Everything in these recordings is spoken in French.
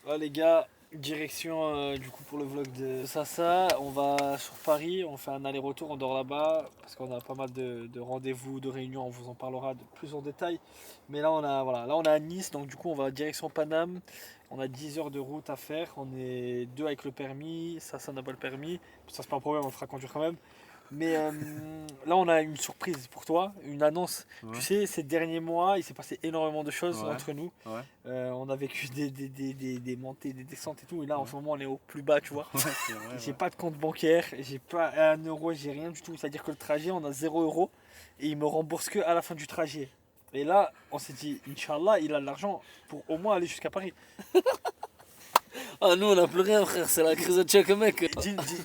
Ouais, les gars, direction du coup pour le vlog de Sasa. On va sur Paris, on fait un aller-retour, on dort là-bas parce qu'on a pas mal de rendez-vous, de réunions. On vous en parlera de plus en détail. Mais là, on est à Nice, donc du coup, on va direction Paname. On a 10 heures de route à faire. On est deux avec le permis. Sasa n'a pas le permis. Ça, c'est pas un problème, on le fera conduire quand même. Mais là, on a une surprise pour toi, une annonce. Tu Ouais, sais, ces derniers mois, il s'est passé énormément de choses ouais, entre nous. ouais, On a vécu des montées, des descentes et tout. Et là, en ouais, ce moment, on est au plus bas, tu vois. ouais, c'est vrai, J'ai ouais. pas de compte bancaire, j'ai pas un euro, j'ai rien du tout. C'est-à-dire que le trajet, on a 0 € et il me rembourse que à la fin du trajet. Et là, on s'est dit, Inch'Allah, il a de l'argent pour au moins aller jusqu'à Paris. Ah, nous on a plus rien, frère, c'est la crise de check, mec.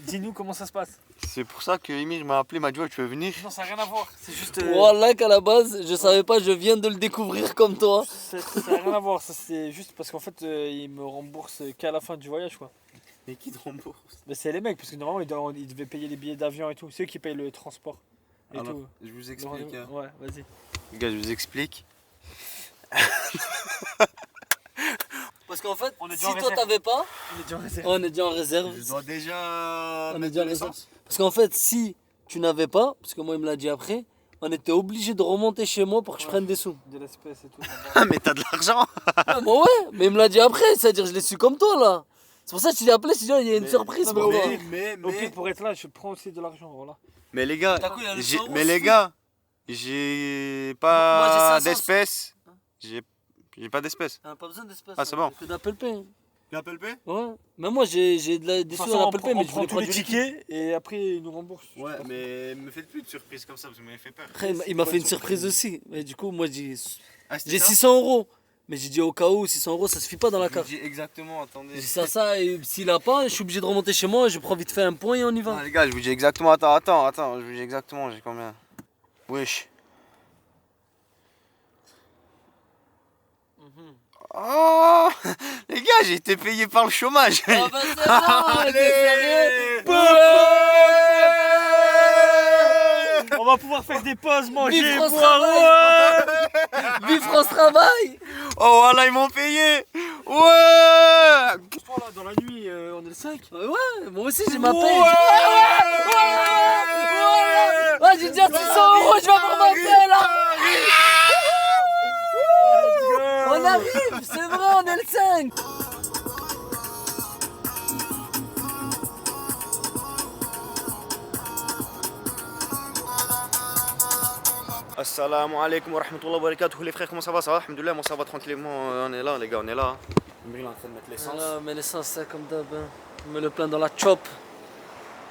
Dis-nous comment ça se passe. C'est pour ça que Emir m'a appelé, m'a dit ouais, tu veux venir? Non, ça n'a rien à voir. C'est juste. Wallah, qu'à la base, je savais pas, je viens de le découvrir comme toi. Ça n'a rien à voir. Ça, c'est juste parce qu'en fait, il me rembourse qu'à la fin du voyage, quoi. Mais qui te rembourse? Mais c'est les mecs, parce que normalement, ils devaient payer les billets d'avion et tout. C'est eux qui payent le transport et Alors, tout. je vous Le explique. rendez-vous. Ouais, vas-y. Les gars, je vous explique. Parce qu'en fait, On est si déjà en toi réserve. t'avais pas, On est déjà en réserve. on est déjà en réserve. Je dois déjà On est mettre déjà en de réserve. l'essence. Parce qu'en fait, si tu n'avais pas, parce que moi il me l'a dit après, on était obligé de remonter chez moi pour que je Ouais. prenne des sous. De l'espèce et tout. Ah, mais t'as de l'argent! Ah, moi ouais, mais il me l'a dit après, c'est-à-dire je l'ai su comme toi là. C'est pour ça que je t'ai appelé, je t'ai dit, oh, il y a une Mais- surprise non, pour toi. Au pire, pour être là, je prends aussi de l'argent, voilà. Mais les gars, T'as quoi, il y a le 100 euros, mais c'est les tout. gars, j'ai Moi, j'ai pas 500. d'espèces. J'ai pas d'espèces. Ah, pas besoin d'espèces. Ah, c'est bon. Que d'Apple Pay. L'Apple Pay? Ouais. Mais moi j'ai des De toute sous façon, à Apple Pay, mais je prend voulais tous prendre les du liquide. tickets et après, ils nous remboursent. Ouais, mais me faites plus de surprises comme ça parce que vous m'avez fait peur. Après, il m'a fait une surprise aussi. Mais du coup, moi j'ai Ah, c'était j'ai ça? 600 euros. Mais j'ai dit au cas où, 600 euros ça suffit pas dans la Je vous carte. dis exactement, attendez. J'ai dit ça, et s'il a pas, je suis obligé de remonter chez moi, je prends vite fait un point et on y va. Non, les gars, je vous dis exactement, attends, je vous dis exactement, j'ai combien? Wesh. Oh, les gars, j'ai été payé par le chômage. Ah bah c'est bon, Allez. t'es sérieux? On va pouvoir faire des pauses, manger, Vive France boire. Ouais. Vive France Travail! Oh, voilà, ils m'ont payé. Ouais. Toi, là, dans la nuit, on est le 5. Ouais, moi aussi j'ai ma paye. Ouais. Ouais, j'ai déjà 600 euros, je vais avoir ma paye là! On arrive, c'est vrai, on est le 5! Assalamu alaikum wa rahmatullahi wa barakatuh. Les frères, comment ça va? Ça va? Alhamdoulilah, moi ça va tranquillement. On est là, les gars, on est là. Il est en train de mettre l'essence. Voilà, mais l'essence, c'est comme d'hab. Hein. On met le plein dans la chop.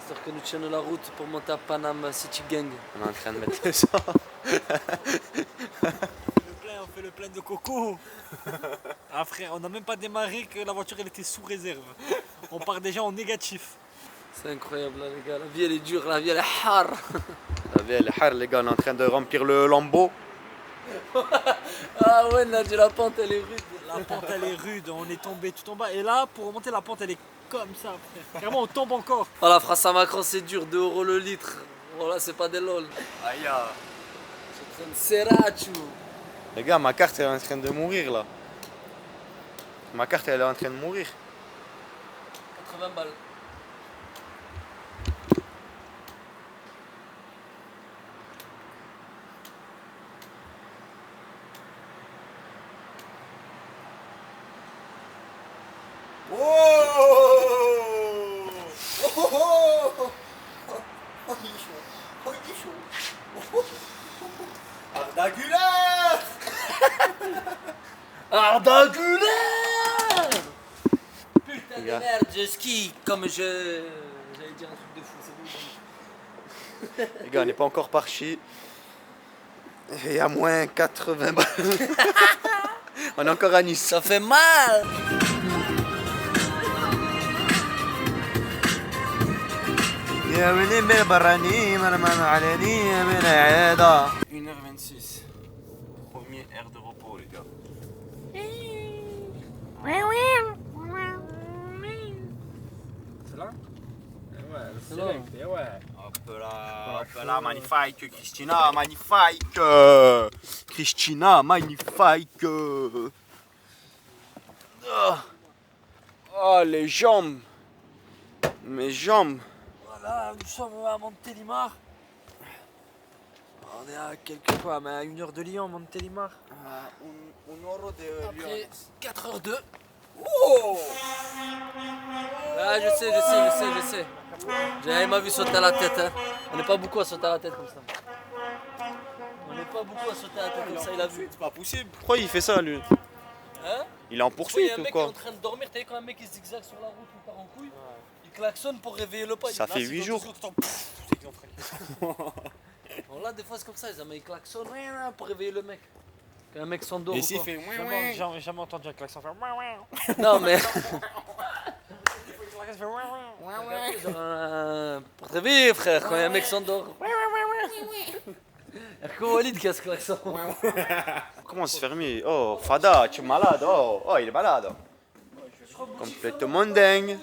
C'est-à-dire que nous tiennent la route pour monter à Panama City Gang. On est en train de mettre l'essence. On fait le plein de coco. Ah frère, on n'a même pas démarré que la voiture elle était sous réserve. On part déjà en négatif. C'est incroyable là, les gars. La vie elle est dure, la vie elle est hard. La vie elle est hard, les gars, on est en train de remplir le lambeau. Ah ouais, là, la pente elle est rude. La pente elle est rude, on est tombé tout en bas. Et là, pour remonter la pente elle est comme ça frère. Carrément on tombe encore. Oh la phrase à Macron c'est dur, 2 euros le litre. Voilà, c'est pas des lol. Aïe. C'est un serachu. Les gars, ma carte elle est en train de mourir là. Ma carte elle est en train de mourir. 80 balles. Oh! Ardagulaire! Ardagulaire! Putain de gars. merde, je skie comme je... J'allais dire un truc de fou, c'est bon. Les gars, on n'est pas encore parti. Il y a moins 80 balles. On est encore à Nice. Ça fait mal! يا ولي بالبراني مرمان علاني من عيادة 1h26 Premier air de repos les gars. C'est là? Ouais, C'est là. Hop là, magnifique Christina, magnifique Christina, magnifique Oh, les jambes. Mes jambes. Voilà, nous sommes à Montélimar. On est à quelque part, mais à 1 heure de Lyon, Montélimar. Un euro de Après 4h02. Oh! Ah, je sais. Il m'a vu sauter à la tête. Hein. On n'est pas beaucoup à sauter à la tête comme ça. On n'est pas beaucoup à sauter à la tête comme ça, il a vu. C'est pas possible. Pourquoi il fait ça, lui? Hein? Il est en Il y poursuite a un ou mec qui est quoi? en train de dormir, t'as vu quand un mec il zigzague sur la route, il part en couille, il klaxonne pour réveiller le pote. Ça fait 8 jours. Bon, là, des fois, c'est comme ça, il klaxonne pour réveiller le mec. Quand un mec s'endort. Et ou s'il quoi. fait J'ai jamais entendu un klaxon faire. Non, mais. Pour te réveiller, frère, quand un mec s'endort. Il y a que Walid qui a ce klaxon. Comment se fermer? Oh, Fada, tu es malade. Oh, il est malade. Complètement dingue.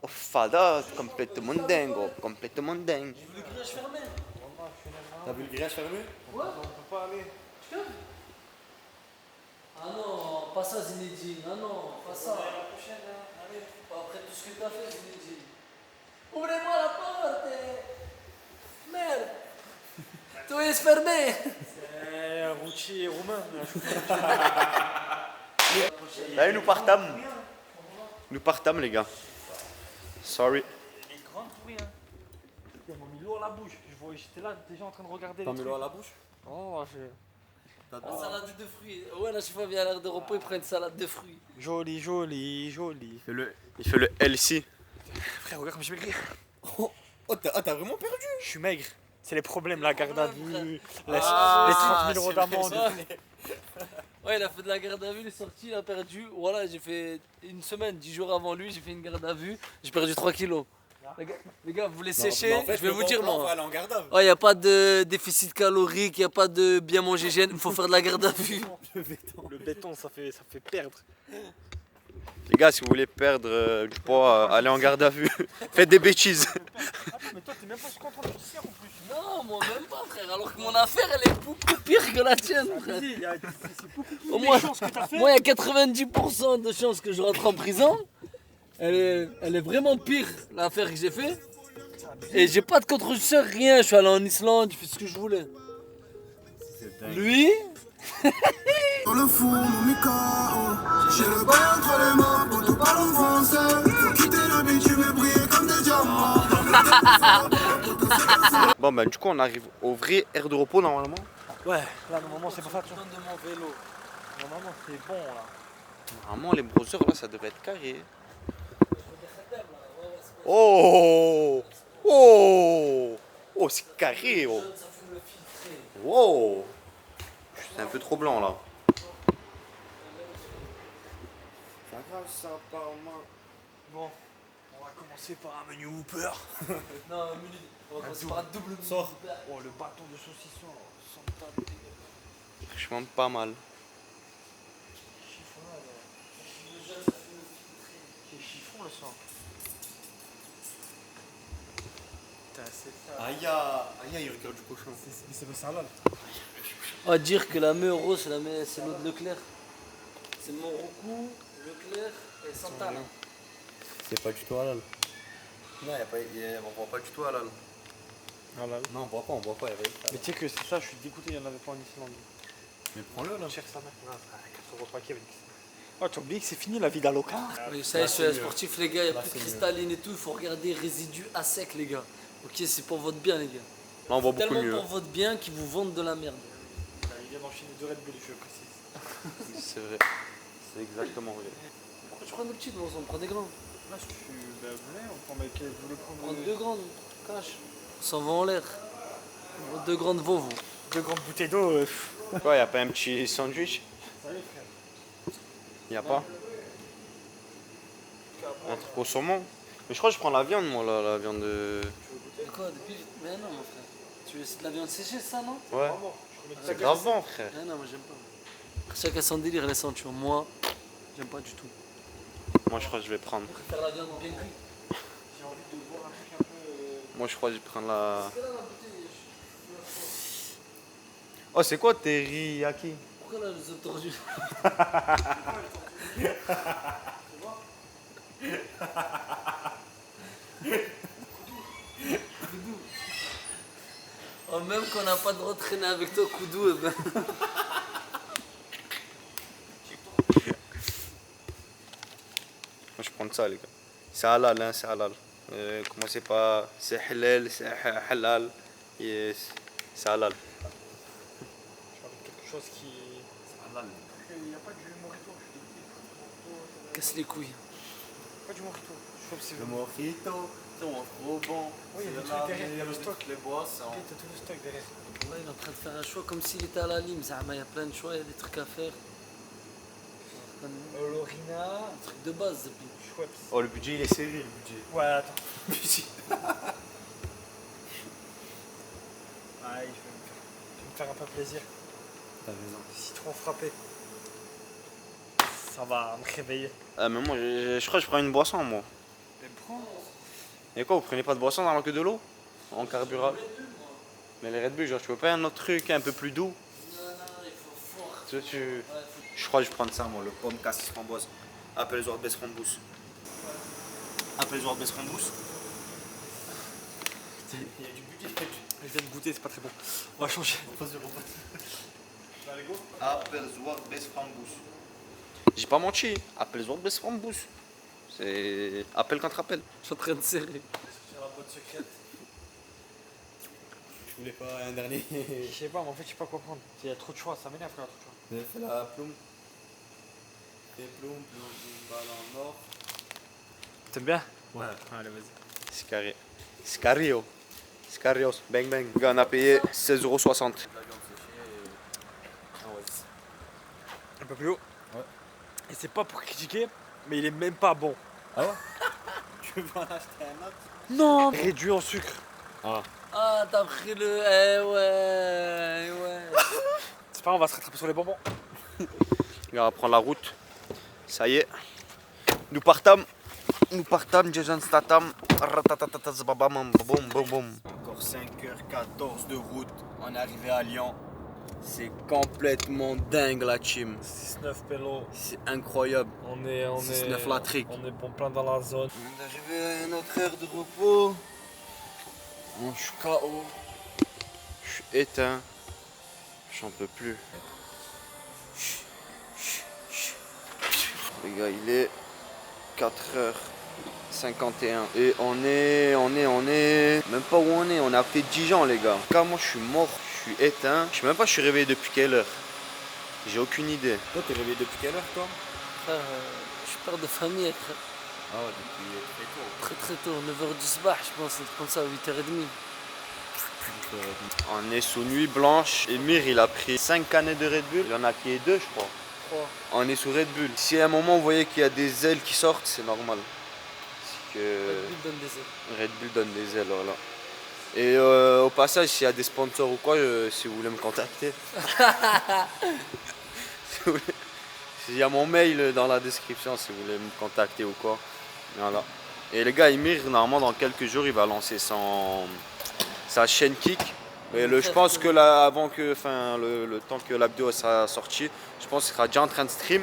Oh, Fada, complètement dingue. Oh, complètement dingue. Le grillage fermé. T'as vu le grillage fermé? Ouais. On peut pas aller. Ah non, pas ça Zinedine, ah non, pas ça. Pas après tout ce que t'as fait Zinedine. Ouvrez-moi la porte. Merde. Tout est fermé. C'est routier roumain. Allez, nous partons. Nous partons, les gars. Sorry. Les grands bruits, hein. Ils m'ont mis l'eau à la bouche. J'étais là déjà en train de regarder. T'as les mis trucs. l'eau à la bouche? Oh, Une salade de fruits. Ouais, là, chaque fois, vient à l'heure de repos, il prend une salade de fruits. joli, joli, joli. Il fait le LC. Frère, regarde comme je maigri. Oh, t'as vraiment perdu? Je suis maigre. C'est les problèmes, la garde à vue, les Ah, 30 000 euros c'est vrai, d'amende. Ouais, il a fait de la garde à vue, il est sorti, il a perdu. Voilà, j'ai fait une semaine, 10 jours avant lui, j'ai fait une garde à vue, j'ai perdu 3 kilos. Les gars, vous voulez sécher? Je vais vous dire, moi. aller en garde à vue. Il n'y a pas de déficit calorique, il n'y a pas de bien manger gêne, il faut faire de la garde à vue. Le béton, ça fait perdre. Les gars, si vous voulez perdre du poids, allez en garde à vue. Faites des bêtises. Attends, mais toi, t'es même pas content de faire en plus. Non, moi même pas, frère, alors que mon affaire, elle est beaucoup pire que la tienne, frère. C'est beaucoup plus Au moins, méchant ce que t'as fait. moi, il y a 90% de chances que je rentre en prison. Elle est vraiment pire, l'affaire que j'ai fait. Et j'ai pas de contre-suceur, rien. Je suis allé en Islande, j'ai fait ce que je voulais. Lui, Dans le fond, mon Mikao, j'ai le bail entre les mains, pour tout parler en français. Faut quitter le bitume et briller comme des diamants. Bon, bah, du coup, on arrive au vrai air de repos normalement. Ouais, là, normalement, c'est pas ça. je donne de mon vélo. Normalement, c'est bon là. Normalement, les brosseurs là, ça devrait être carré. Oh! Oh! Oh, c'est carré! Oh. Ça fout le filtré. Wow! C'est un peu trop blanc là. Bon, on va commencer par un menu Whopper. Non, un minute. On va commencer par un double menu. Sors. Oh, le bâton de saucisson, sans table. Franchement, pas mal. C'est chiffon le sang. Putain, c'est ça. Aïe, il regarde du cochon. C'est le salade. On va dire que la meilleure eau, c'est l'eau de Leclerc. C'est Monroco, Leclerc et Santana. C'est pas du tout halal. Non, on boit pas du tout halal. Voilà. Non, on boit pas, Mais tu sais que c'est ça, je suis dégoûté, il n'y en avait pas en Islande. Mais prends-le là. Cher sa mère. Non, frère, 4 euros paquet avec ça. Oh, tu as oublié que c'est fini la vie d'Aloca. Oui, ça y est, je suis un sportif, les gars. Il n'y a plus de cristalline et tout. Il faut regarder résidus à sec, les gars. Ok, c'est pour votre bien, les gars. Là, on boit beaucoup Tellement mieux. pour votre bien qu'ils vous vendent de la merde. Il vient d'enchaîner 2 Red Bull, je précise. C'est vrai. C'est exactement vrai. Pourquoi tu prends des petites, on prend des grandes. Là, je suis. Ben, venez, on prend avec. Vous voulez On prendre prend 2 grandes, cash. On s'en va en l'air. 2 grandes Volvo. 2 grandes bouteilles d'eau. Quoi, y a pas un petit sandwich? Salut, frère. Y a pas? Un truc au saumon? Mais je crois que je prends la viande, moi, là, la viande de. De quoi depuis... Mais non, mon frère. Tu veux c'est de la viande séchée, ça, non? Ouais. C'est grave bon, frère. Mais non, moi j'aime pas. Chacun son délire, les sentures. Moi, j'aime pas du tout. Moi, je crois que je vais prendre. Je préfère la viande bien cuite. J'ai envie de boire un truc un peu. Moi, je crois que je vais prendre la. Parce que là, la bouteille, Oh, c'est quoi teriyaki? Pourquoi là, je les ai tordus? Oh, même qu'on n'a pas le droit de traîner avec toi, Koudou, eh ben. Moi je prends ça les gars. C'est halal, hein, c'est halal. Commencez pas, c'est halal, c'est halal. Et c'est halal. Quelque chose qui. Il n'y a pas du mojito. Casse les couilles. Pas du mojito. Je trouve que c'est. Le mojito, c'est trop bon. Oui, il y a des trucs derrière, il y a le stock. Les boissons. T'as tout le stock derrière. Ouais, il est en train de faire un choix comme s'il était à la lime. Zahma, il y a plein de choix, il y a des trucs à faire. L'orina. Un truc de base, depuis. Schweppes. Oh le budget il est serré le budget. Ouais, attends. Ouais, je vais me faire un peu plaisir. T'as raison. Citron frappé. Ça va me réveiller. Ah mais moi je crois que je prends une boisson moi. Mais prends. Et quoi, vous prenez pas de boisson dans que de l'eau? En carburant? Mais les Red Bull, genre tu veux pas un autre truc un peu plus doux? Non, il faut fort. Je crois que je prends ça moi, le pomme cassis framboise. Appel Zorbès Rambous. Appel Zorbès Rambous. Il y a du budget. Je viens de goûter, c'est pas très bon. On va changer. Allez, go. Appel Zorbès Rambous. J'ai pas menti, Appel Zorbès Rambous. C'est appel contre appel. Je suis en train de serrer. Sur la boîte secrète. Je voulais pas un dernier. Je sais pas, mais en fait, je sais pas quoi prendre. Il y a trop de choix, ça m'énerve quand il y a trop de choix. J'ai fait la plume. Et plume, balle en or. T'aimes bien? Ouais. Allez, vas-y. Scario. Scario. Scarios. Bang bang. Le gars, on a payé 16,60 €. La viande séchée et... Ah ouais. Un peu plus haut. Ouais. Et c'est pas pour critiquer, mais il est même pas bon. Ah ouais? Tu veux en acheter un autre? Non. Réduit en sucre. Ah, t'as pris le. Eh ouais. C'est pas grave, on va se rattraper sur les bonbons. On va prendre la route. Ça y est. Nous partons. Jason Statham. Ratatatataz, babam, boum, boum, boum. Encore 5h14 de route. On est arrivé à Lyon. C'est complètement dingue la team. 6-9 pélo. C'est incroyable. On est 6-9 la trique. On est bon plein dans la zone. On est arrivé à notre heure de repos. Je suis KO. Je suis éteint. J'en peux plus. Les gars, il est 4h51. Et on est. Même pas où on est. On a fait Dijon, les gars. Car moi, je suis mort. Je suis éteint. Je sais même pas, je suis réveillé depuis quelle heure. J'ai aucune idée. Toi, t'es réveillé depuis quelle heure, toi? Frère, je suis père de famille, frère. Ah ouais, depuis très tôt. Très tôt, 9h du soir, je pense, c'est comme ça, 8h30. On est sous nuit blanche. Emir, il a pris 5 canettes de Red Bull. Il en a payé 2, je crois. 3. On est sous Red Bull. Si à un moment vous voyez qu'il y a des ailes qui sortent, c'est normal. C'est que Donne des ailes. Red Bull donne des ailes, voilà. Et au passage, s'il y a des sponsors ou quoi, si vous voulez me contacter. Si vous voulez- Il y a mon mail dans la description si vous voulez me contacter ou quoi. Voilà. Et les gars, Emir, normalement dans quelques jours, il va lancer sa chaîne Kick. Et je pense que là, avant que, enfin, le temps que la vidéo sera sortie, je pense qu'il sera déjà en train de stream.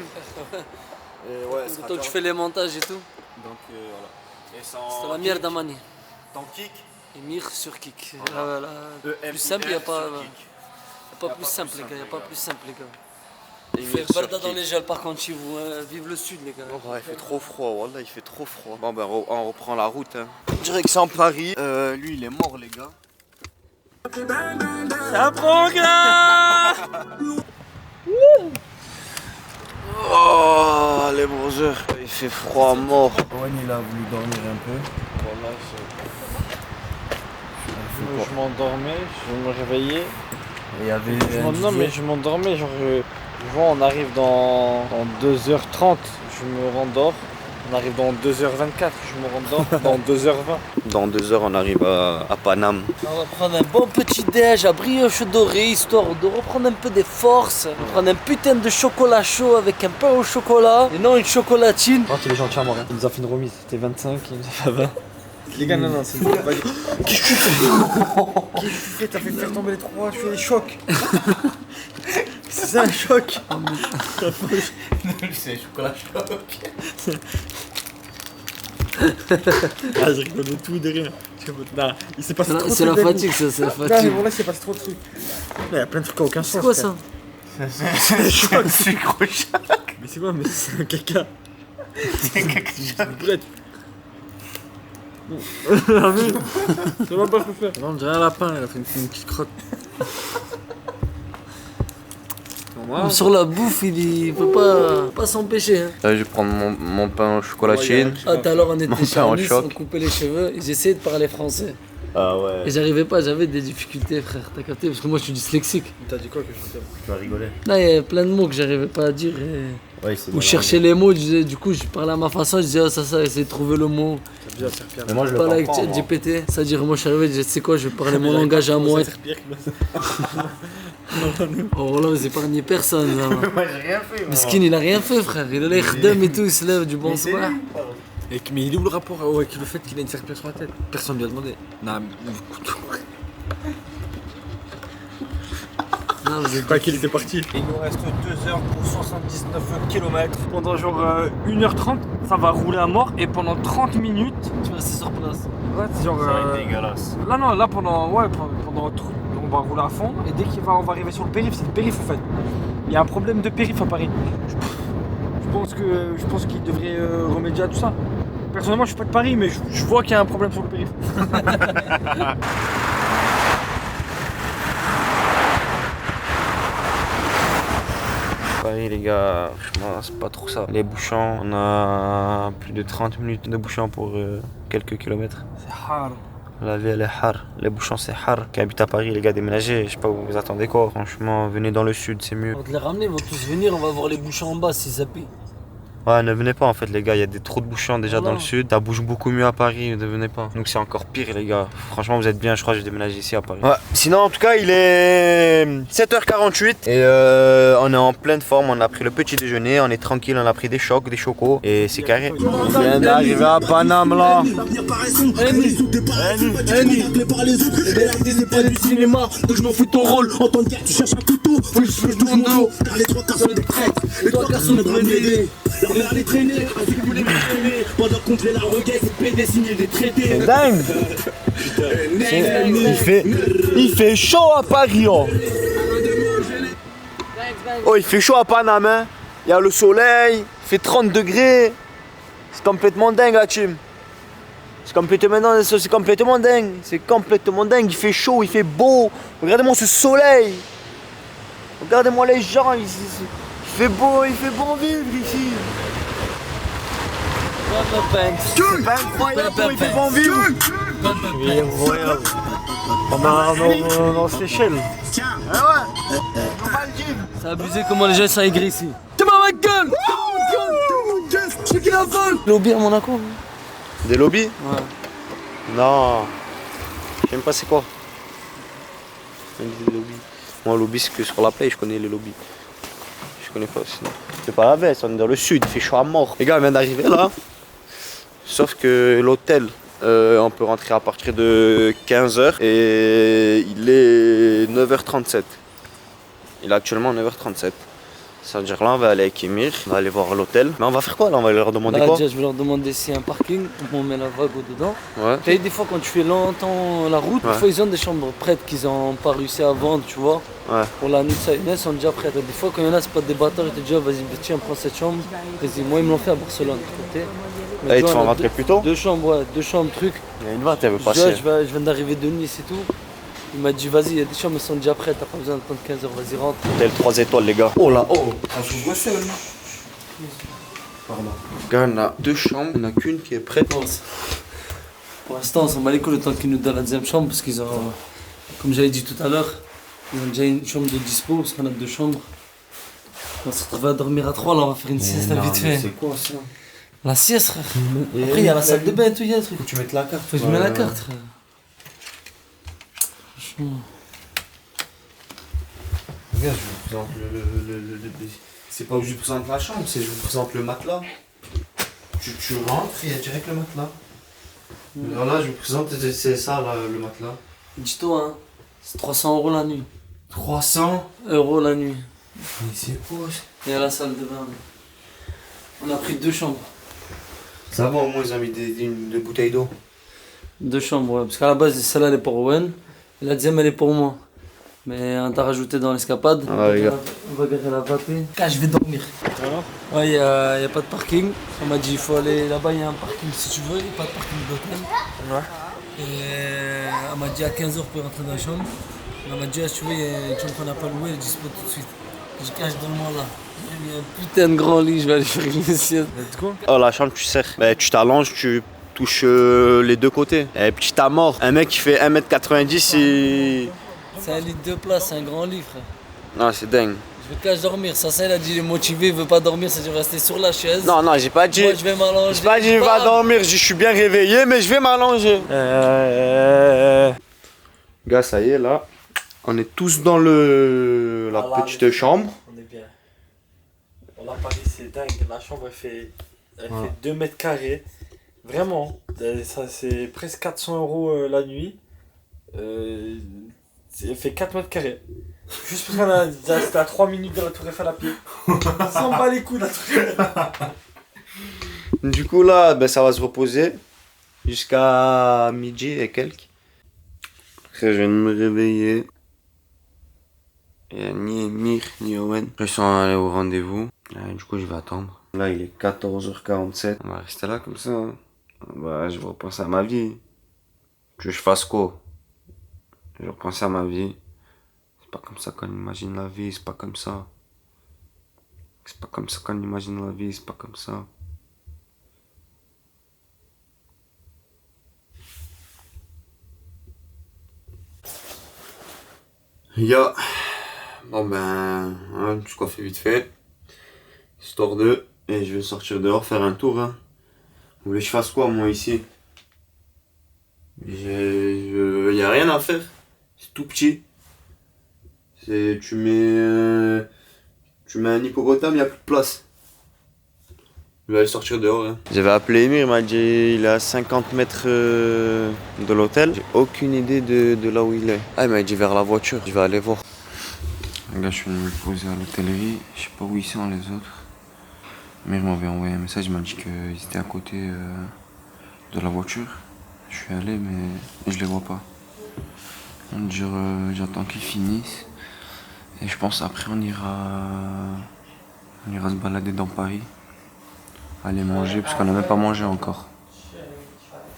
Et ouais, Le temps que je fais les montages et tout, Donc voilà. Et c'est la merde à manier. Ton kick. Emir sur Kick. Voilà. Plus simple, il n'y a pas, plus simple, les gars. Il n'y a pas plus simple, les gars. Il fait barda dans les gels, par contre, chez vous. Hein. Vive le sud, les gars. Ouais, il fait trop froid, voilà, il fait trop froid. Bon ben on reprend la route. Hein. Direction Paris. Lui il est mort les gars. Ça prend, gars. Oh les brothers, il fait froid mort. Owen, il a voulu dormir un peu. Voilà, je m'endormais, je me réveillais. Il y avait Non, mais je m'endormais, genre, on arrive dans 2h30, je me rendors. On arrive dans 2h24, je me rendors. Dans 2h20. Dans 2 heures on arrive à Paname. On va prendre un bon petit déj à brioche dorée, histoire de reprendre un peu des forces. On va prendre un putain de chocolat chaud avec un pain au chocolat. Et non une chocolatine. Oh, il est gentil à moi, il nous a fait une remise. C'était 25, il nous a fait 20. Les gars, non, c'est bon. Qu'est-ce que tu fais? Qu'est-ce que tu fais? T'as fait faire tomber les 3, je fais des chocs. C'est un choc. C'est chocolat choc. Ah, je rigole de tout, de rien. Non, il s'est passé trop de C'est la trucs. fatigue, ça, c'est la Non, mais fatigue. bon, là, il s'est passé trop de trucs. Il y a plein de trucs qui n'ont aucun sens. C'est quoi ça? C'est sucre choc. Mais c'est quoi? Mais c'est un caca. C'est quelque chose. Une boulette. Ça va pas faire. Non, on dirait un lapin, elle a fait une petite crotte. Moi, Sur la bouffe, il peut pas s'empêcher. Hein. Là, je vais prendre mon pain au chocolatine. Ah, tout à l'heure, on était Mon chez père en Nice, choc. on coupait les cheveux et j'essayais de parler français. Ah ouais. Et j'arrivais pas, j'avais des difficultés, frère. T'as capté? Parce que moi, je suis dyslexique. t'as dit quoi que je veux dire? Tu vas rigoler. Là, il y a plein de mots que j'arrivais pas à dire. Ouais, c'est Ou chercher les mots, du coup, je parlais à ma façon, je disais, oh, ça, essayer de trouver le mot. Ça devient serpillère. Mais moi, je le Parler comprends. avec moi. GPT, c'est-à-dire, moi, je suis arrivé, je disais, tu sais quoi, je vais parler mon langage à moi. Oh là, vous épargnez personne, là. Moi, j'ai rien fait. Miskin, il a rien fait, frère. Il a l'air d'homme et tout, il se lève du bon soir. Mais il est où le rapport avec le fait qu'il a une serpillère sur la tête? Personne ne lui a demandé. Non, mais. Non, vous êtes Pas qu'il était parti. Il nous reste 2 heures pour 79 km. Pendant genre 1h30, ça va rouler à mort. Et pendant 30 minutes, tu vas rester sur place. ouais, c'est genre. dégueulasse. Là, non, là pendant. Ouais, on va rouler à fond. Et dès on va arriver sur le périph', c'est le périph' en fait. Il y a un problème de périph' à Paris. Je pense qu'il devrait remédier à tout ça. Personnellement, je suis pas de Paris, mais je vois qu'il y a un problème sur le périph'. Paris, les gars, franchement, c'est pas trop ça. Les bouchons, on a plus de 30 minutes de bouchons pour quelques kilomètres. C'est hard. La vie, elle est hard. Les bouchons, c'est hard. Qui habitent à Paris, les gars, déménagez. Je sais pas où vous attendez quoi. Franchement, venez dans le sud, c'est mieux. On va te les ramener, ils vont tous venir, on va voir les bouchons en bas si ça pue. Ouais, ne venez pas en fait, les gars. Il y a trop de bouchons déjà Voilà. dans le sud. Ça bouge beaucoup mieux à Paris, ne venez pas. Donc c'est encore pire, les gars. Franchement, vous êtes bien. Je crois que j'ai déménagé ici à Paris. Ouais. Sinon, en tout cas, il est 7h48 et on est en pleine forme. On a pris le petit déjeuner. On est tranquille. On a pris des chocs, des chocos et c'est carré. On vient d'arriver à Paname là. L'avenir paraît sombre, les sous t'es pas appelé par les autres. Et la vie c'est pas du cinéma, donc je m'en fous de ton rôle. En temps de guerre, tu cherches un couteau, faut que je touche mon dos. Car les 3 quarts sont des traîtres, les 3 quarts sont des blindés. Leur les traîner, ainsi que vous les traîner. Pendant qu'on fait la requête, c'est PD signer des traités. Dingue. Il fait chaud à Paris. Oh, oh il fait chaud à Paname. Hein. Il y a le soleil. Il fait 30 degrés. C'est complètement dingue la team. C'est complètement dingue. C'est complètement dingue. Il fait chaud, il fait beau. Regardez-moi ce soleil. Regardez-moi les gens. Il fait beau vivre ici. C'est pas incroyable, il fait bon vivre. Il est incroyable. On est en Seychelles. Ah ouais. On va le gym. C'est abusé comment les gens sont aigris ici. Tu m'as ma gueule! Je suis qui la folle! Lobby à Monaco. Des lobbies? Ouais. Non. Je sais même pas c'est quoi. Des lobbies. Moi, lobby, c'est que sur la play, je connais les lobbies. Je connais pas sinon. C'est pas la veste, on est dans le sud, il fait chaud à mort. Les gars, on vient d'arriver là. Sauf que l'hôtel, on peut rentrer à partir de 15h et il est 9h37. Il est actuellement 9h37. Ça veut dire là, on va aller avec Emir, on va aller voir l'hôtel. Mais on va faire quoi là? On va leur demander Là, quoi? déjà, je vais leur demander s'il y a un parking, on met la vago dedans. Ouais. Tu sais, des fois, quand tu fais longtemps la route, Ouais. des fois, ils ont des chambres prêtes qu'ils n'ont pas réussi à vendre, tu vois. Ouais. Pour la nuit, ça, ils sont déjà prêtes. Des fois, quand il y en a, c'est pas des bâtards, ils te disent, oh, vas-y, tiens, prends cette chambre. Vas-y, moi, ils me l'ont fait à Barcelone, tu sais. Là, ils te tu vois, font on a rentrer plus tôt? Deux chambres, ouais, deux chambres, trucs. Il y a une vente, elle veut Je, passer. je viens d'arriver de Nice et tout. Il m'a dit, vas-y, il y a des chambres, elles sont déjà prêtes, t'as pas besoin d'attendre 15h, vas-y, rentre. Hôtel 3 étoiles, les gars. Oh là, oh! j'ouvre seul. Pardon. Gars, on a deux chambres, on a qu'une qui est prête. Pour l'instant, on s'en bat les couilles le temps qu'ils nous donnent la deuxième chambre parce qu'ils ont, comme j'avais dit tout à l'heure, ils ont déjà une chambre de dispo parce qu'on a deux chambres. On va se retrouver à dormir à 3, là on va faire une sieste vite fait. C'est quoi ça? La sieste, frère. Après, il y a la salle de bain et tout, il y a des trucs. Faut que tu mettes la carte. Faut que je mette la carte, frère. Franchement. Regarde, je vous présente c'est pas où je vous présente la chambre, c'est je vous présente le matelas. Tu rentres et il y a direct le matelas. Alors là, je vous présente, c'est ça là, le matelas. Dis-toi, hein, c'est 300 € la nuit. 300. Euros la nuit. Mais c'est quoi ça? Et à la salle de bain. On a pris deux chambres. Ça va, au moins ils ont mis des bouteilles d'eau. 2 chambres, ouais. Parce qu'à la base, celle-là elle est pour Owen. Et la deuxième elle est pour moi. Mais on t'a rajouté dans l'escapade. Ah, regarde. On va garer la papier. Là, je vais dormir. Alors Ouais, y a pas de parking. On m'a dit il faut aller là-bas, il y a un parking si tu veux. Il n'y a pas de parking d'hôtel. Ouais. Et on m'a dit à 15h pour rentrer dans la chambre. On m'a dit, ah, si tu veux, il y a une chambre qu'on n'a pas louée, elle est dispo tout de suite. Je cache dans le moi là. J'ai mis un putain de grand lit, je vais aller faire une sieste. Let's go. Oh, la chambre, tu serres. Ben, tu t'allonges, tu touches les deux côtés. Et petit à mort. Un mec qui fait 1m90, il... C'est un lit de 2 places, c'est un grand lit, frère. Non, c'est dingue. Je vais cache dormir. Ça, il a dit, il est motivé, il veut pas dormir, ça, je vais rester sur la chaise. Non, non, j'ai pas dit... Moi, je vais m'allonger. J'ai pas dit va dormir, je suis bien réveillé, mais je vais m'allonger. Gars, ça y est, là. On est tous dans la petite chambre. On est bien. On a Paris, c'est dingue. La chambre, elle fait 2 mètres carrés. Vraiment. Ça, c'est presque 400 € la nuit. Elle fait 4 mètres carrés. Juste parce qu'on c'était à 3 minutes de la Tour Eiffel à pied. Ça s'en bat les couilles, la Tour Eiffel. Du coup, là, ben, ça va se reposer jusqu'à midi et quelques. Après, je viens de me réveiller. Il n'y a ni Emir ni Owen. Ils sont allés au rendez-vous. Du coup, je vais attendre. Là, il est 14h47. On va rester là comme ça. Bah, je vais repenser à ma vie. Que je fasse quoi? Je vais repenser à ma vie. C'est pas comme ça qu'on imagine la vie, c'est pas comme ça. C'est pas comme ça qu'on imagine la vie, c'est pas comme ça. Yo. Bon ben, hein, je coiffe vite fait. Histoire de. Et je vais sortir dehors faire un tour. Hein. Vous voulez que je fasse quoi moi ici? Y a rien à faire. C'est tout petit. Tu mets un hippopotame, y a plus de place. Je vais aller sortir dehors. Hein. J'avais appelé Emir, il m'a dit il est à 50 mètres de l'hôtel. J'ai aucune idée de là où il est. Ah, il m'a dit vers la voiture, je vais aller voir. Les gars, je suis venu me poser à l'hôtellerie. Je sais pas où ils sont les autres. Emir m'avait envoyé un message, il m'a dit qu'ils étaient à côté de la voiture. Je suis allé, mais je les vois pas. J'attends qu'ils finissent. Et je pense après on ira se balader dans Paris. Aller manger, parce qu'on n'a même pas mangé encore.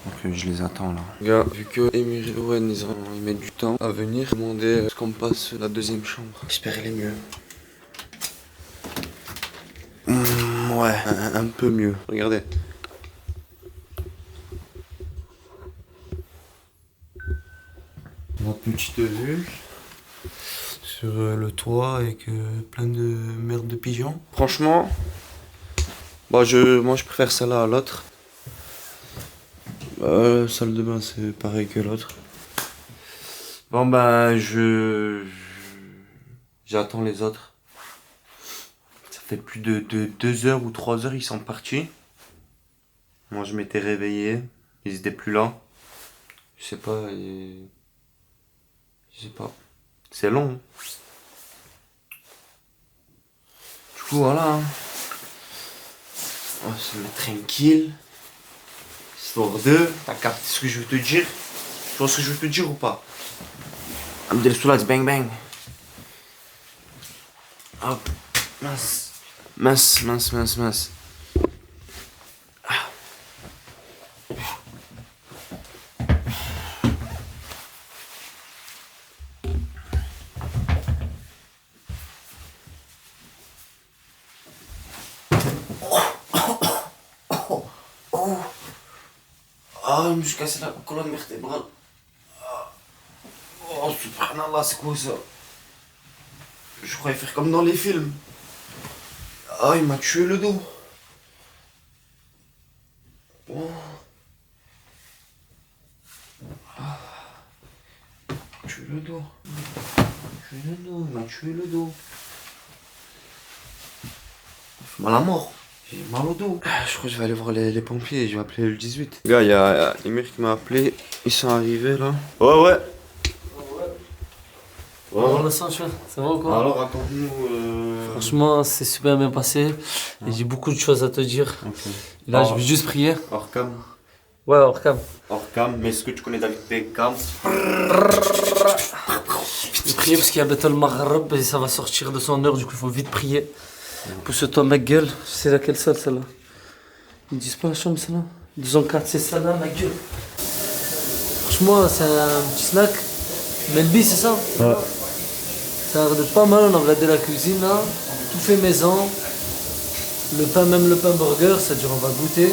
Donc je les attends là. Gars, vu que Emir et Owen ils mettent du temps à venir, demander ce qu'on passe la deuxième chambre. J'espère elle est mieux. Ouais, un peu mieux. Regardez. La petite vue sur le toit avec plein de merde de pigeons. Franchement, moi je préfère celle-là à l'autre. Salle de bain c'est pareil que l'autre. Bon ben j'attends les autres. Ça fait plus de 2 heures ou 3 heures ils sont partis. Moi je m'étais réveillé, ils étaient plus là. Je sais pas. Je sais pas. C'est long. Hein. Du coup, voilà. Hein. On va se mettre tranquille. Histoire de. T'as capté ce que je veux te dire? Tu vois ce que je veux te dire ou pas? Abdel Soulax, bang bang. Hop. Mince. Mince. Ah, je me suis cassé la colonne vertébrale. Oh, subhanallah, c'est quoi ça? Je croyais faire comme dans les films. Ah, il m'a tué le dos. Oh. Ah. Tué le dos. Il m'a tué le dos. Mal à mort. J'ai mal au dos. Je crois que je vais aller voir les pompiers. Je vais appeler le 18. Gars, il y a Emir qui m'a appelé. Ils sont arrivés là. Ouais. Dans le sens, ça va ou quoi? Alors raconte-nous. Franchement, c'est super bien passé. Et j'ai beaucoup de choses à te dire. Ok. Là, je vais juste prier. Hors cam. Ouais, hors cam. Hors cam, mais est-ce que tu connais David Beckham? Je vais prier parce qu'il y a Bethel Maghreb et ça va sortir de son heure, du coup il faut vite prier. Pousse-toi ma gueule. C'est laquelle salle celle-là? Ils disent pas la chambre celle-là? 204, c'est celle-là ma gueule. Franchement, c'est un petit snack. Melby, c'est ça? Ouais. Ça a l'air d'être pas mal, on a regardé la cuisine là. Tout fait maison. Le pain, même le pain burger, c'est-à-dire on va goûter.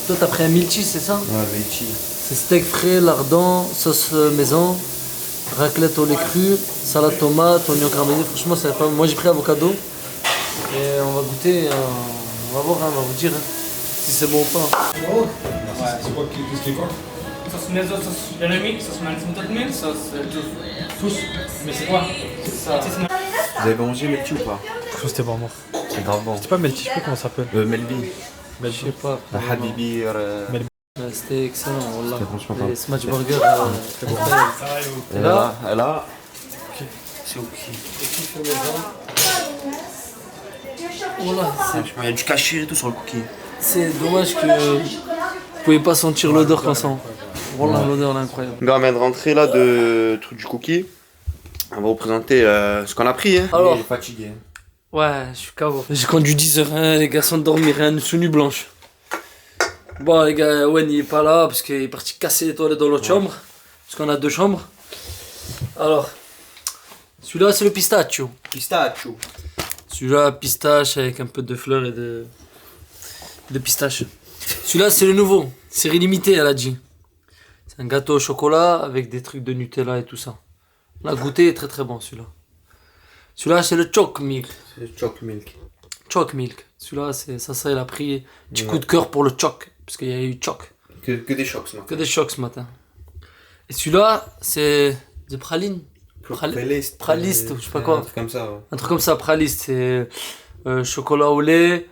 Toi t'as pris un milchi, c'est ça? Ouais, Vichy. C'est steak frais, lardon, sauce maison, raclette au lait cru, salade tomate, oignon caramélisé. Franchement, c'est pas mal. Moi j'ai pris avocado. Et on va goûter, on va voir, on va vous dire si c'est bon ou pas. Sauce maison, sauce Jérémy, sauce Malzmoutalmil, sauce tous. Mais c'est quoi? C'est ça. Vous avez mangé Melty ou pas? Franchement, c'était vraiment. C'est grave bon. C'est pas Melty, je sais pas comment ça s'appelle. Melby. Je sais pas. Habibi. C'était excellent, wallah. C'était franchement pas. Les smash burger, c'était bon. Et là, c'est ok. Voilà, Il y a du cachet et tout sur le cookie. c'est dommage que vous pouvez pas sentir l'odeur qu'on sent. Voilà, l'odeur elle est incroyable. Le gars vient de rentrer là de truc du cookie. On va vous présenter ce qu'on a pris. Hein. Alors, Il est fatigué. ouais, je suis KO. J'ai conduit 10 heures, hein, les gars, sans dormir, rien, sous nuit blanche. Bon, les gars, Owen il est pas là parce qu'il est parti casser les toilettes dans l'autre chambre. Parce qu'on a 2 chambres. Alors, celui-là c'est le pistachio. Pistachio. Celui-là, pistache avec un peu de fleurs et de pistache. Celui-là c'est le nouveau, série limitée, elle a dit. C'est un gâteau au chocolat avec des trucs de Nutella et tout ça. On a goûté, est très très bon celui-là. Celui-là c'est le choc milk. C'est choc milk. Choc milk. Celui-là, ça, il a pris un petit coup de cœur pour le choc. Parce qu'il y a eu choc. Que des chocs ce matin. Que des chocs ce matin. Et celui-là, c'est des pralines. Praliste. Praliste, ou je sais pas quoi. Un truc comme ça, ouais. Un truc comme ça, praliste. C'est chocolat au lait,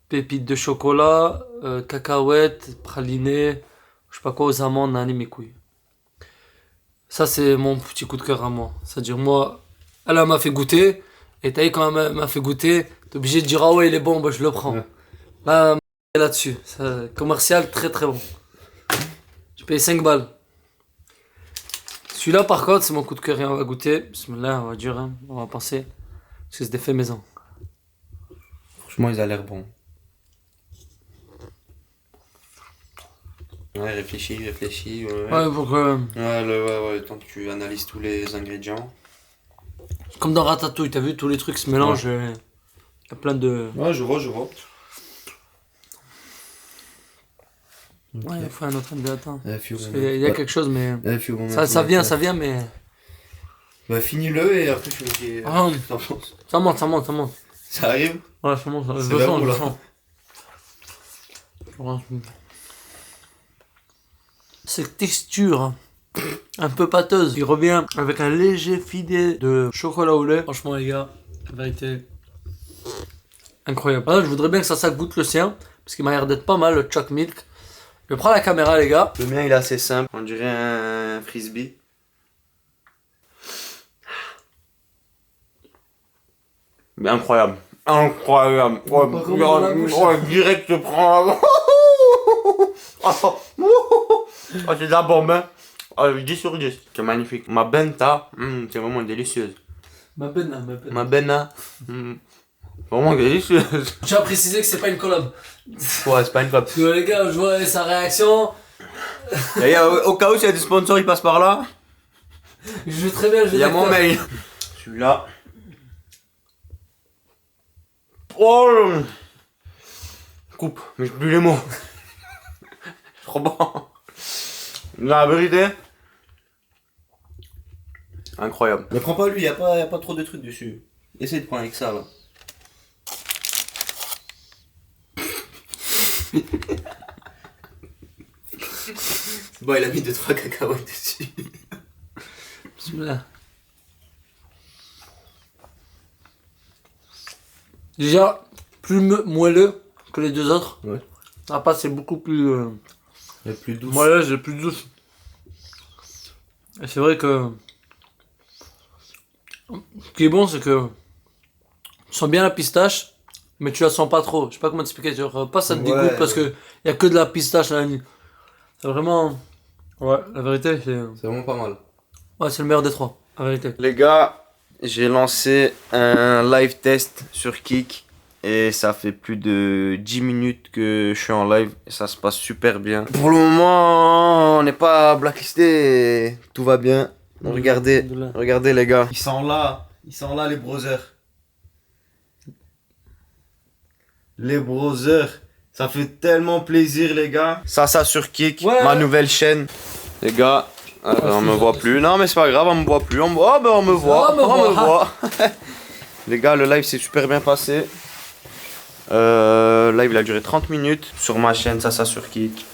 pépites de chocolat, cacahuètes, praliné, je sais pas quoi, aux amandes, nani, mes couilles. Ça, c'est mon petit coup de cœur à moi. C'est-à-dire, moi, elle m'a fait goûter. Et t'as vu, quand elle m'a fait goûter, t'es obligé de dire ah ouais il est bon, bah je le prends. Ouais. Là, là-dessus, ça, commercial très très bon. J'ai payé 5 balles. Celui-là par contre c'est mon coup de cœur et on va goûter. Bismillah, on va dire, hein, on va penser. Parce que c'est des faits maison. Franchement, ils ont l'air bons. Ouais, réfléchis. Ouais, pourquoi Ouais, tant que tu analyses tous les ingrédients. comme dans Ratatouille, t'as vu, tous les trucs se mélangent. Il y a plein de. Ouais, je vois. Ouais, il faut un autre attends. Parce Il y a quelque chose, mais. Ça vient, mais. Bah, finis-le et après tu me dis. Ah, ce que t'en penses. ça monte. Ça arrive? Ouais, ça monte, je C'est le vers sens, où, je le là sens. Cette texture un peu pâteuse, il revient avec un léger filet de chocolat au lait. Franchement les gars, la vérité, incroyable. Là, je voudrais bien que ça goûte le sien, parce qu'il m'a l'air d'être pas mal le choc milk. Je prends la caméra les gars. Le mien il est assez simple, on dirait un frisbee. Mais incroyable. Ouais, direct je prends. C'est de la bombe, hein. 10 sur 10. C'est magnifique. Ma benta, c'est vraiment délicieuse. Ma benna. Ma benna, vraiment délicieuse. Je tiens à préciser que c'est pas une collab. Ouais, c'est pas une frappe. Parce que les gars, je vois sa réaction. Au cas où s'il y a des sponsors qui passent par là, Je vais très bien, je vais il y a mon mail. Celui-là. Oh, coupe, mais j'ai plus les mots. Trop bon. La vérité, incroyable. Ne prends pas lui, y a pas trop de trucs dessus. Essaye de prendre avec ça là. Bon, il a mis 2-3 cacahuètes dessus. Bismillah. Déjà, plus moelleux que les deux autres. Ouais. La pâte c'est beaucoup plus Elle est plus douce. moelleuse et plus douce. Et c'est vrai que Ce qui est bon, c'est que tu sens bien la pistache, mais tu la sens pas trop. Je sais pas comment t'expliquer. Genre, pas ça te dégoûte Ouais. parce que y a que de la pistache à la nuit. C'est vraiment. Ouais, la vérité, c'est. C'est vraiment pas mal. Ouais, c'est le meilleur des trois. La vérité. Les gars, j'ai lancé un live test sur Kik et ça fait plus de 10 minutes que je suis en live et ça se passe super bien. Pour le moment, on n'est pas blacklisté, tout va bien. Regardez, Alhamdoulilah. regardez les gars. Ils sont là les brothers. Les brothers, ça fait tellement plaisir les gars. Ça sur Kik, Ouais. ma nouvelle chaîne. Les gars, on me voit plus. Non mais c'est pas grave, on me voit plus. On me voit. On me voit. On me On me voit. voit. Les gars, le live s'est super bien passé. Live il a duré 30 minutes. Sur ma chaîne, ça sur Kik.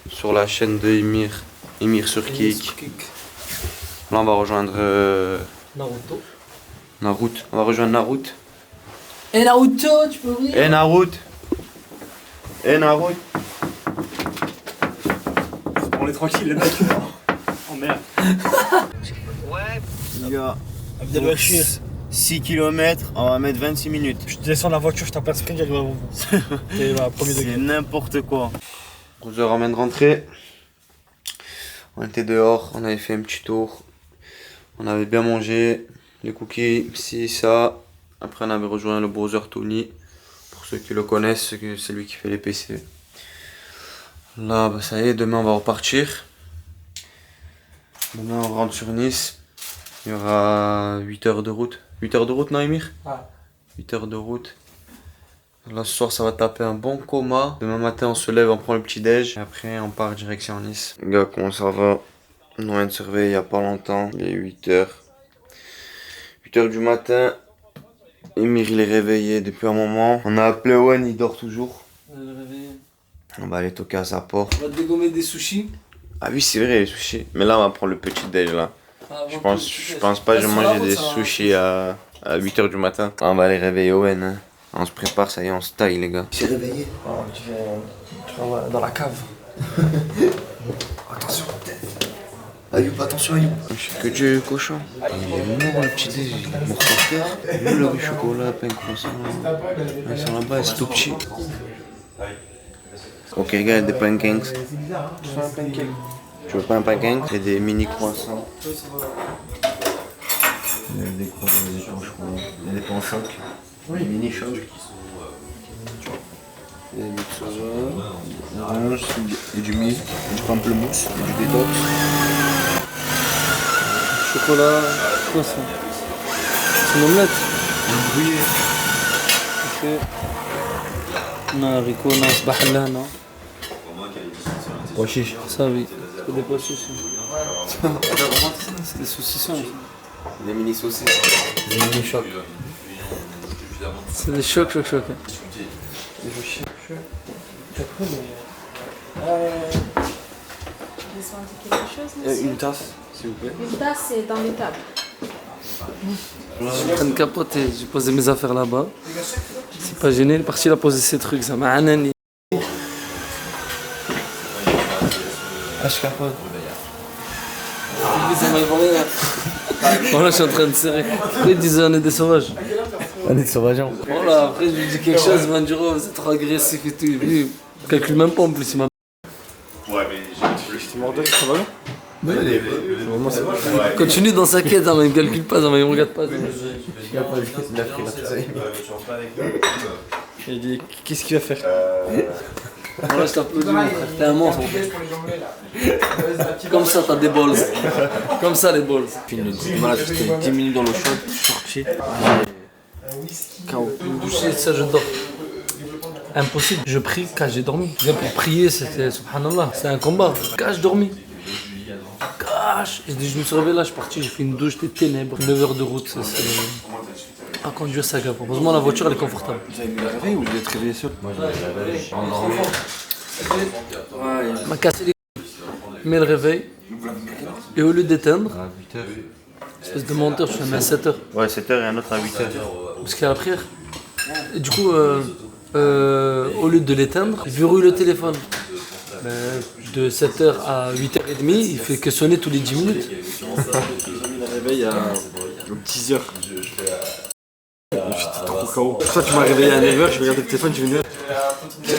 Sur la chaîne de Emir sur Kik. Là on va rejoindre Naruto. Naruto. On va rejoindre Naruto. Et Naruto, tu peux ouvrir? Et Naruto. Et Naruto. On est tranquille, les mecs. Oh merde. Les gars, Abdelbachir, 6 km, on va mettre 26 minutes. je descends la voiture, je tape un sprint, j'arrive avant vous. C'est la premier C'est degré. n'importe quoi. Brother, on vient de rentrer. On était dehors, on avait fait un petit tour. On avait bien mangé, les cookies, ci, ça. Après, on avait rejoint le brother Tony. Pour ceux qui le connaissent, c'est lui qui fait les PC. Là, bah, ça y est, demain on va repartir. Demain on rentre sur Nice. Il y aura 8 heures de route. 8 heures de route, non, Emir? Ouais. 8 heures de route. Là, ce soir, ça va taper un bon coma. Demain matin, on se lève, on prend le petit déj. Et après, on part direction Nice. Les gars, comment ça va? On vient de se réveiller il y a pas longtemps. Il est 8 heures. 8 heures du matin. Emir, il est réveillé depuis un moment. On a appelé Owen, il dort toujours. On va aller toquer à sa porte. On va te dégommer des sushis. Ah oui, c'est vrai, les sushis. Mais là, on va prendre le petit déj là. Je pense pas que je vais manger des sushis à 8 heures du matin. On va aller réveiller Owen. Hein. On se prépare, ça y est, on se taille les gars. Il s'est réveillé. Tu vas dans la cave. Attention. Ayoub, attention Ayoub. Je sais que Dieu cochon. Il est mort le petit déj, il est mort par terre. Le riz chocolat, pain croissant. Ils sont là-bas, c'est tout petit. Ok les gars, il y a des pancakes. Tu veux pas un pancake? C'est des mini croissants. Il y a des croissants, des pains au chocolat. Il y a des pains au choc. Des mini chocs. Il y a du soja, orange, et du miel, et du pamplemousse, et du détox. Chocolat. Quoi ça? C'est une omelette? Bouillé. Ok. Non, haricot, non, c'est bahla, non? Pois chiche. Ça, oui. C'est des pois chiches. C'est des saucissons. Des mini saucisses. Des mini chocs. C'est des chocs. Ils ont dit quelque chose, monsieur? Une tasse, s'il vous plaît. Une tasse, c'est dans les tables. Je suis en train de capoter, j'ai posé mes affaires là-bas. C'est pas gêné, il est parti, il a posé ses trucs, ça m'a anani. Ah, je capote. Voilà, je suis en train de serrer. Après, ils disaient on est des sauvages. On est sauvageons. Voilà, après, je lui dis quelque chose, il m'a dit oh, vous êtes trop agressif et tout. Lui, il calcule même pas en plus, il m'a. Continue dans sa quête, hein, mais il me calcule pas, hein, mais il me regarde pas. Il dit, qu'est-ce qu'il va faire? Voilà, je t'applaudis, mon frère. T'es un monstre, mon frère. Comme ça, t'as des balls. Comme ça, les balls. Voilà, je restais 10 minutes dans l'eau chaude, je suis sorti. KO. Doucher, ça, je dors. Impossible. Je prie quand j'ai dormi. Bien pour prier, c'était subhanallah. C'était un combat. Quand j'ai dormi. Cache. Et dès que je me suis réveillé là, je suis parti, j'ai fait une douche, des ténèbres. 9 heures de route. À conduire, ça gave. Heureusement, la voiture, elle est confortable. Vous avez mis le réveil ou vous êtes réveillé seul? Il m'a cassé les couilles. Mais le réveil. Et au lieu d'éteindre, À 8 heures. espèce de menteur, je suis à 7h. Ouais, 7 heures et un autre à 8 heures. Parce qu'il y a la prière. Et du coup, au lieu de l'éteindre, il verrouille le téléphone. Mais de 7h à 8h30, il fait que sonner tous les 10 minutes. J'ai mis le réveil à 10h. J'étais trop KO. Pour ça, tu m'as réveillé à 9h, je vais regarder le téléphone, je vais venir.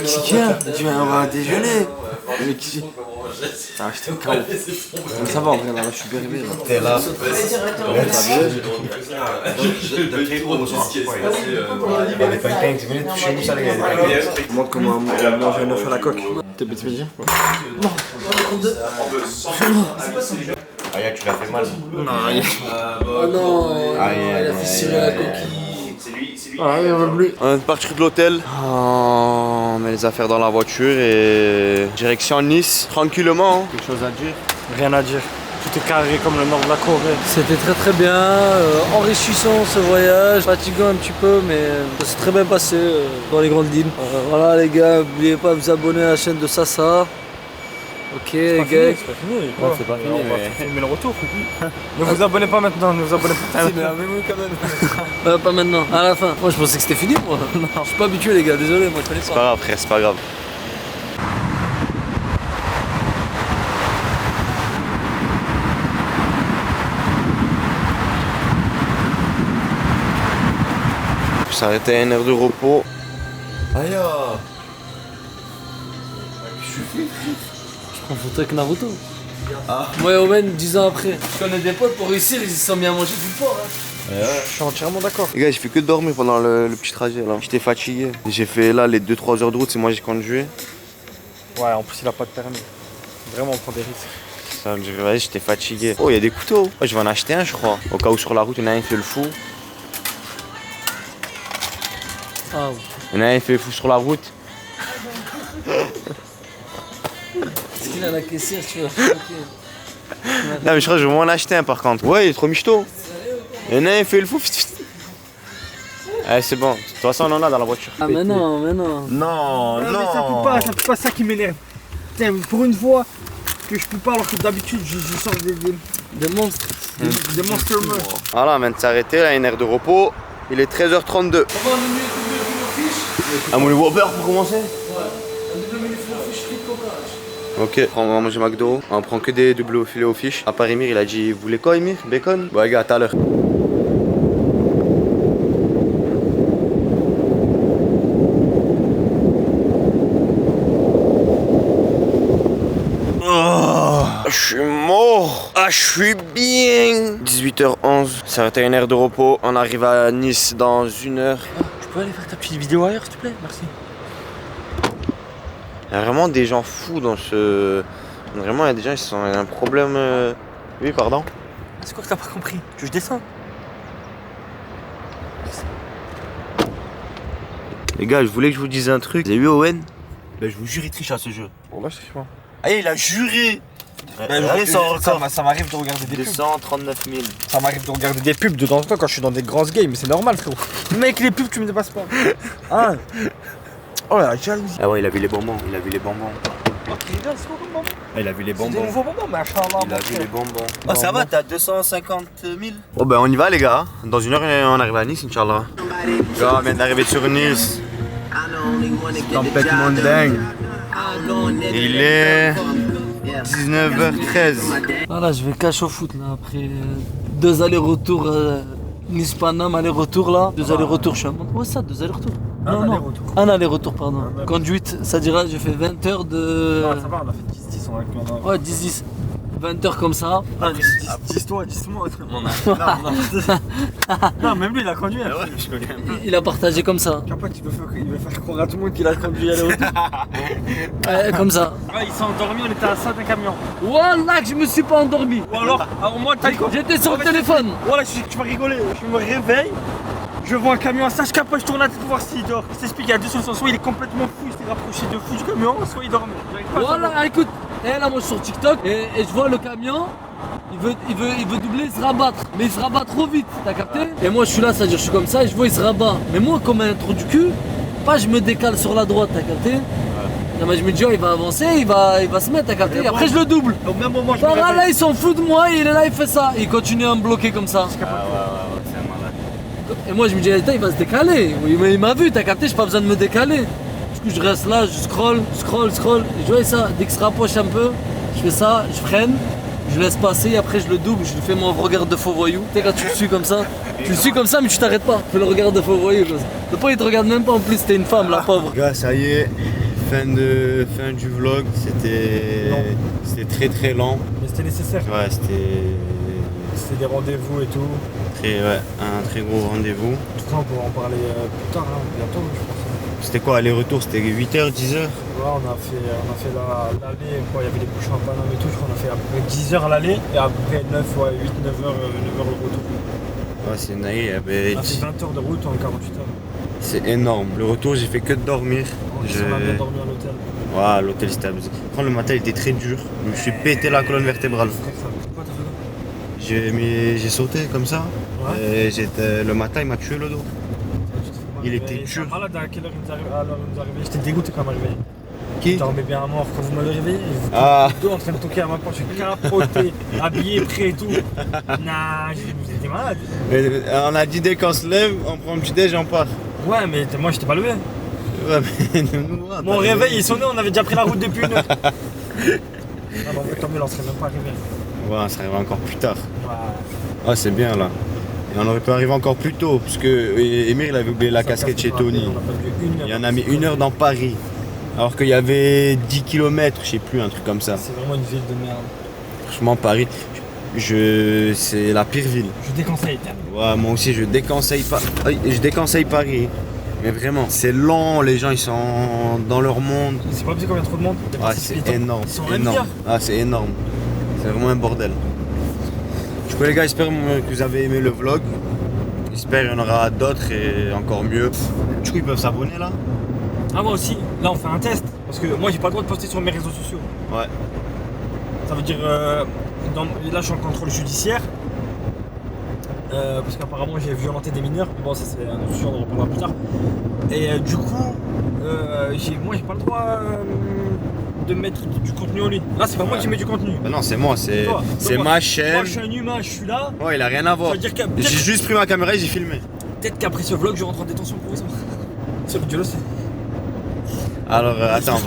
C'est qui là? Tu viens, on va déjeuner. Mais qui c'est? Ah, j'étais KO. Mais ça va en vrai, là, je suis bien réveillé. T'es là. Montre comment manger un œuf à la coque. T'es petit midi? Ah, tu l'as fait mal. Non, Oh non, elle a fait cirer la coquille. ah, il y en a plus. On est parti de l'hôtel. On met les affaires dans la voiture et direction Nice. Tranquillement. Hein. Quelque chose à dire? Rien à dire. Tout est carré comme le nord de la Corée. C'était très très bien, enrichissant ce voyage, fatigant un petit peu, mais ça s'est très bien passé dans les grandes lignes. Voilà les gars, n'oubliez pas de vous abonner à la chaîne de Sasa. Ok les gars. C'est pas fini. Non, c'est pas fini. On va filmer le retour. Ne vous abonnez pas maintenant, ne vous abonnez pas. Mais abonnez-vous quand même. Pas maintenant, à la fin. Moi je pensais que c'était fini moi. Non, je suis pas habitué les gars, désolé, moi je connais C'est pas grave frère, c'est pas grave. Je s'arrêter à une heure de repos. Aïe. Je prends photo avec Naruto. Moi et Owen 10 ans après. Je connais des potes pour réussir, ils se sont mis à manger tout le fort. Je suis entièrement d'accord. Les gars, j'ai fait que dormir pendant le petit trajet là. J'étais fatigué. J'ai fait là les 2-3 heures de route, c'est moi qui ai conduit. Ouais, en plus il a pas de permis. Vraiment, on prend des risques. Ça me dit, vas-y, j'étais fatigué. Oh, il y a des couteaux. Oh, je vais en acheter un, je crois. Au cas où sur la route, il y en a un qui fait le fou. Ah, Il y en a un qui fait le fou sur la route. est-ce qu'il a la caissière, tu vois? Non, mais je crois que je vais m'en acheter un par contre. Ouais, il est trop michto. Il y en a un qui fait le fou. Allez, c'est bon. De toute façon, on en a dans la voiture. Ah mais non, mais non. Non, Mais ça peut pas ça qui m'énerve. Tiens, pour une fois que je peux pas alors que d'habitude je sors Des monstres. des monster meufs. Voilà, on vient de s'arrêter, là, une heure de repos. Il est 13h32. Comment le mieux fiche? Un moule Whopper pour commencer? Ouais. Un double menu fiche frites coca. Ok, on va manger McDo. On prend que des doubles au filet aux fiches. À part Emir, il a dit, vous voulez quoi Emir? Bacon? Bon, les gars, à tout à l'heure. Je suis mort. Ah, je suis bien. 18h11, ça va être une heure de repos. On arrive à Nice dans 1 heure. Tu peux aller faire ta petite vidéo ailleurs s'il te plaît? Merci. Il y a vraiment des gens fous dans ce... Vraiment, il y a des gens qui ont un problème... Oui, pardon. C'est quoi que t'as pas compris? Tu veux que je descends? Les gars, je voulais que je vous dise un truc. Vous avez vu Owen? Ben, je vous jure, il triche à ce jeu. Bon là je triche pas. Ah, il a juré. Ça m'arrive de regarder des pubs. 239 000. Ça m'arrive de regarder des pubs de temps en temps quand je suis dans des grosses games, mais c'est normal frérot. Mec les pubs tu me dépasses pas. Hein? Oh la jalousie. Ah ouais, il a vu les bonbons. Il a vu les bonbons. Ah, il a vu les C'est des bonbons. nouveaux bonbons, machallah. Il a vu les bonbons. Oh, ça va, t'as 250 000. Oh ben on y va les gars. Dans 1 heure on arrive à Nice, Inch'Allah. Les gars, on vient d'arriver sur Nice. Complètement dingue. Il est 19h13. Voilà, je vais cacher au foot là après 2 allers-retours Nice-Paname, aller-retour là. 2 allers-retours, je suis un monde. Ouais, ça, 2 allers-retours. Non, un aller-retour, pardon. Conduite, ça dira, j'ai fait 20 heures de. Ah, ça va, on a fait 10-10 on a... Ouais, 10-10. 20 heures comme ça. Ah, 10-toi, 10-moi. Non, même lui il a conduit. Hein. Ouais, je connais un peu. Il a partagé comme ça. Capote, il veut faire croire à tout le monde qu'il a conduit aller-retour. Comme ça. Ouais, il s'est endormi, on était à ça d'un camion. Wallah que je me suis pas endormi. Ou alors moi, t'as dit quoi? J'étais sur le téléphone. Voilà, tu vas rigoler. Je me réveille, je vois un camion à ça, je capote, je tourne la tête pour voir s'il dort. Je t'explique, il y a 2 solutions. Soit il est complètement fou, il s'est rapproché de fou du camion, soit il dormait. J'arrive pas à savoir. Voilà, écoute. Et là, moi je suis sur TikTok et je vois le camion. Il veut doubler, il se rabattre. Mais il se rabat trop vite, t'as capté? Et moi je suis là, c'est-à-dire je suis comme ça et je vois il se rabat. Mais moi, comme un trou du cul, pas je me décale sur la droite, t'as capté? Non, mais je me dis, oh, il va avancer, il va se mettre, t'as capté? Et après je le double. Au même moment, je me Par là, réveille. il s'en fout de moi, il est là, il fait ça. Il continue à me bloquer comme ça. c'est un malade. Et moi je me dis, il va se décaler. Oui, mais il m'a vu, t'as capté, j'ai pas besoin de me décaler. Du coup je reste là, je scroll. Et je vois ça, dès qu'il se rapproche un peu, je fais ça, je freine. je laisse passer, après je le double, je lui fais mon regard de faux voyou. Tu sais quand tu le suis comme ça, tu le suis comme ça mais tu t'arrêtes pas. Tu fais le regard de faux voyou comme ça. Le pote il te regarde même pas en plus, t'es une femme la pauvre. Gars, ça y est, fin du vlog. C'était très très lent. Mais c'était nécessaire. Ouais, C'était des rendez-vous et tout. un très gros rendez-vous. Tout ça, on pourra en parler plus tard, hein, bientôt, je pense. C'était quoi, aller-retour? C'était 8h, 10h? Ouais, on a fait l'aller, quoi, il y avait les bouchons à Paname et tout, je crois qu'on a fait à peu près 10 heures à l'aller et à peu près 9 heures le retour. Ouais, c'est une année, On a fait 20 heures de route en 48 heures. c'est énorme. Le retour, j'ai fait que de dormir. On a bien dormi à l'hôtel. Ouais, l'hôtel c'était abusé. Le matin, il était très dur. Je me suis pété la colonne vertébrale. Pourquoi t'as fait ça? J'ai sauté comme ça. Ouais. Et le matin, il m'a tué le dos. Il était Et dur. j'étais malade à quelle heure il nous arrive? À l'heure où il nous arrive. J'étais dégoûté quand il m'a réveillé. Qui? Je dormais bien à mort quand vous m'avez réveillé. Vous Ah. deux en train de toquer à ma porte, je suis capoté, habillé, prêt et tout. Nah, vous étiez malade. Mais, on a dit dès qu'on se lève, on prend un petit déj et on part. Ouais, mais moi j'étais pas levé. Ouais, mais nous, Mon réveil il sonnait, on avait déjà pris la route depuis une heure. Ah non, mais tant mieux, on serait même pas arrivé. Ouais, on serait arrivé encore plus tard. Ouais. Ah, c'est bien là. Et on aurait pu arriver encore plus tôt, parce que Emir il avait oublié la casquette chez Tony. On a perdu une heure. Il en a mis 1 heure dans Paris. Alors qu'il y avait 10 km, je sais plus, un truc comme ça. C'est vraiment une ville de merde. Franchement, Paris, c'est la pire ville. Je déconseille. Ouais, moi aussi, je déconseille Paris. Mais vraiment, c'est lent, les gens ils sont dans leur monde. C'est pas possible qu'on y a trop de monde. Ah, c'est énorme. Ils sont énorme. milliards. Ah, c'est énorme. C'est vraiment un bordel. Du coup, les gars, j'espère que vous avez aimé le vlog. J'espère qu'il y en aura d'autres et encore mieux. Du coup, ils peuvent s'abonner là. Ah, moi aussi. Là, on fait un test. Parce que moi, j'ai pas le droit de poster sur mes réseaux sociaux. Ouais. Ça veut dire. Là, je suis en contrôle judiciaire. Parce qu'apparemment, j'ai violenté des mineurs. Mais bon, ça, c'est un autre sujet, on en reparlera plus tard. Et du coup, moi, j'ai pas le droit de mettre du contenu en ligne. Là, c'est pas moi qui mets du contenu. Bah non, c'est moi, c'est Toi. Donc, ma chaîne. Moi, je suis un humain, je suis là. Ouais, il a rien à voir. Ça veut dire que J'ai juste pris ma caméra et j'ai filmé. peut-être qu'après ce vlog, je rentre en détention provisoire. C'est Dieu le sait. Alors, attends,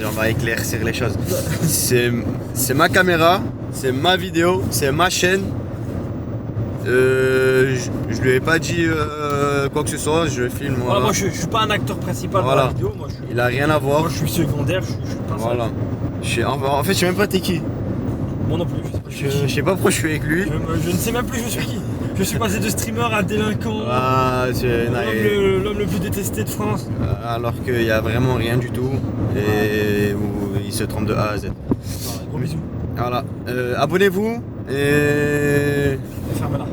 on va éclaircir les choses. C'est ma caméra, c'est ma vidéo, c'est ma chaîne. Je lui ai pas dit quoi que ce soit, je filme. Voilà. Moi, je suis pas un acteur principal Voilà. dans la vidéo. Moi, Il a rien à voir. Moi, je suis secondaire, je suis pas ça. Voilà. En fait, je sais même pas t'es qui. Moi non plus, Je sais pas pourquoi je suis avec lui. je ne sais même plus je suis qui. Je suis passé de streamer à délinquant. Ah, L'homme le plus détesté de France. alors qu'il y a vraiment rien du tout. Et il se trompe de A à Z. Gros bisous. Voilà. Abonnez-vous et Fermez-la.